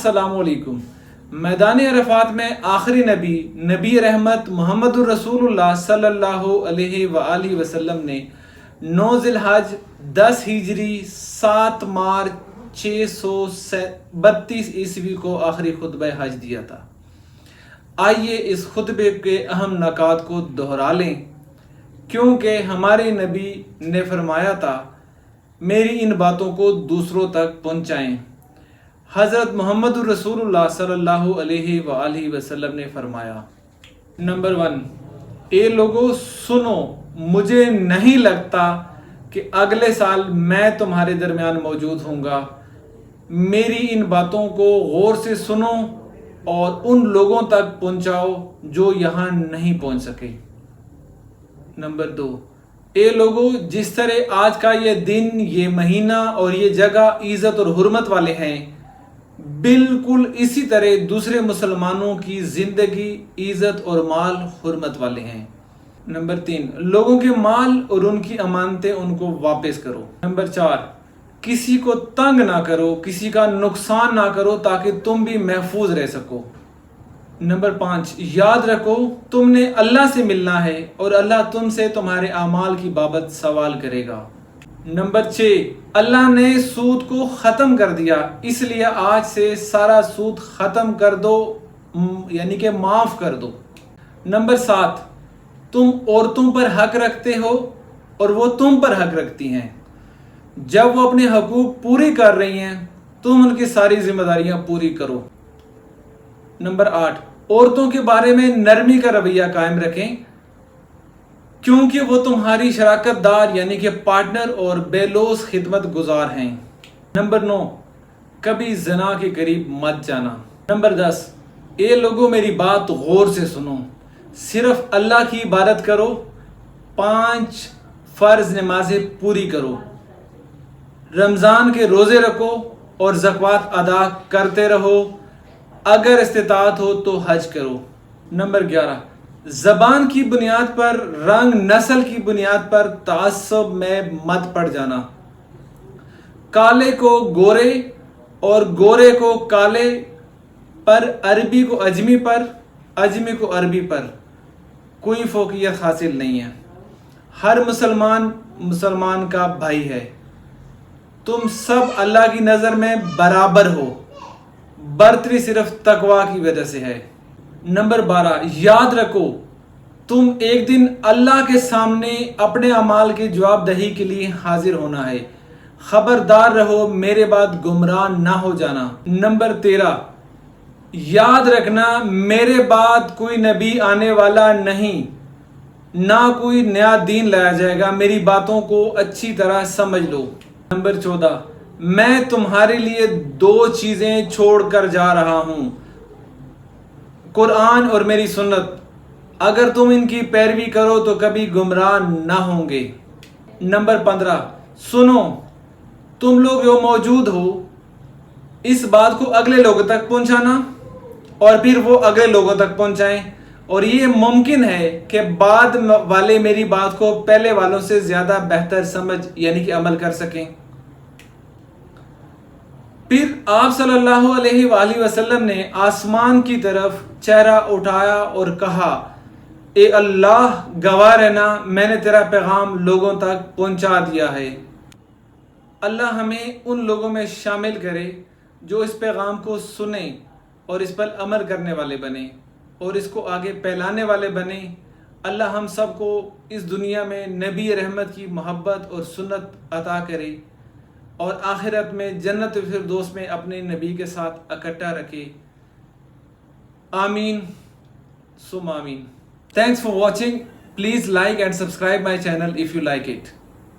السلام علیکم۔ میدان عرفات میں آخری نبی رحمت محمد الرسول اللہ صلی اللہ علیہ وآلہ وسلم نے 9 ذی الحج 10 ہجری 7 مارچ 632 عیسوی کو آخری خطبہ حج دیا تھا۔ آئیے اس خطبے کے اہم نکات کو دہرا لیں، کیونکہ ہمارے نبی نے فرمایا تھا میری ان باتوں کو دوسروں تک پہنچائیں۔ حضرت محمد الرسول اللہ صلی اللہ علیہ وآلہ وسلم نے فرمایا، نمبر 1، اے لوگو سنو، مجھے نہیں لگتا کہ اگلے سال میں تمہارے درمیان موجود ہوں گا۔ میری ان باتوں کو غور سے سنو اور ان لوگوں تک پہنچاؤ جو یہاں نہیں پہنچ سکے۔ نمبر 2، اے لوگو جس طرح آج کا یہ دن، یہ مہینہ اور یہ جگہ عزت اور حرمت والے ہیں، بالکل اسی طرح دوسرے مسلمانوں کی زندگی، عزت اور مال حرمت والے ہیں۔ نمبر 3، لوگوں کے مال اور ان کی امانتیں ان کو واپس کرو۔ نمبر 4، کسی کو تنگ نہ کرو، کسی کا نقصان نہ کرو تاکہ تم بھی محفوظ رہ سکو۔ نمبر 5، یاد رکھو تم نے اللہ سے ملنا ہے اور اللہ تم سے تمہارے اعمال کی بابت سوال کرے گا۔ نمبر 6، اللہ نے سود کو ختم کر دیا، اس لیے آج سے سارا سود ختم کر دو، یعنی کہ معاف کر دو۔ نمبر 7، تم عورتوں پر حق رکھتے ہو اور وہ تم پر حق رکھتی ہیں۔ جب وہ اپنے حقوق پوری کر رہی ہیں تم ان کی ساری ذمہ داریاں پوری کرو۔ نمبر 8، عورتوں کے بارے میں نرمی کا رویہ قائم رکھیں، کیونکہ وہ تمہاری شراکت دار یعنی کہ پارٹنر اور بے لوث خدمت گزار ہیں۔ نمبر 9، کبھی زنا کے قریب مت جانا۔ نمبر 10، اے لوگوں میری بات غور سے سنو، صرف اللہ کی عبادت کرو، 5 فرض نمازیں پوری کرو، رمضان کے روزے رکھو اور زکوٰۃ ادا کرتے رہو، اگر استطاعت ہو تو حج کرو۔ نمبر 11، زبان کی بنیاد پر، رنگ نسل کی بنیاد پر تعصب میں مت پڑ جانا۔ کالے کو گورے اور گورے کو کالے پر، عربی کو اجمی پر، اجمی کو عربی پر کوئی فوقیت حاصل نہیں ہے۔ ہر مسلمان کا بھائی ہے۔ تم سب اللہ کی نظر میں برابر ہو، برتری صرف تقوی کی وجہ سے ہے۔ نمبر 12، یاد رکھو تم ایک دن اللہ کے سامنے اپنے اعمال کی جواب دہی کے لیے حاضر ہونا ہے، خبردار رہو میرے بعد گمراہ نہ ہو جانا۔ نمبر 13، یاد رکھنا میرے بعد کوئی نبی آنے والا نہیں، نہ کوئی نیا دین لایا جائے گا، میری باتوں کو اچھی طرح سمجھ لو۔ نمبر 14، میں تمہارے لیے 2 چیزیں چھوڑ کر جا رہا ہوں، قرآن اور میری سنت، اگر تم ان کی پیروی کرو تو کبھی گمراہ نہ ہوں گے۔ نمبر 15، سنو تم لوگ جو موجود ہو، اس بات کو اگلے لوگوں تک پہنچانا اور پھر وہ اگلے لوگوں تک پہنچائیں، اور یہ ممکن ہے کہ بعد والے میری بات کو پہلے والوں سے زیادہ بہتر سمجھ یعنی کہ عمل کر سکیں۔ پھر آپ صلی اللہ علیہ وآلہ وسلم نے آسمان کی طرف چہرہ اٹھایا اور کہا، اے اللہ گواہ رہنا میں نے تیرا پیغام لوگوں تک پہنچا دیا ہے۔ اللہ ہمیں ان لوگوں میں شامل کرے جو اس پیغام کو سنیں اور اس پر عمل کرنے والے بنیں اور اس کو آگے پھیلانے والے بنیں۔ اللہ ہم سب کو اس دنیا میں نبی رحمت کی محبت اور سنت عطا کرے اور آخرت میں جنت الفردوس میں اپنے نبی کے ساتھ اکٹھا رکھے۔ آمین ثم آمین۔ Thanks for watching. Please like and subscribe my channel if you like it.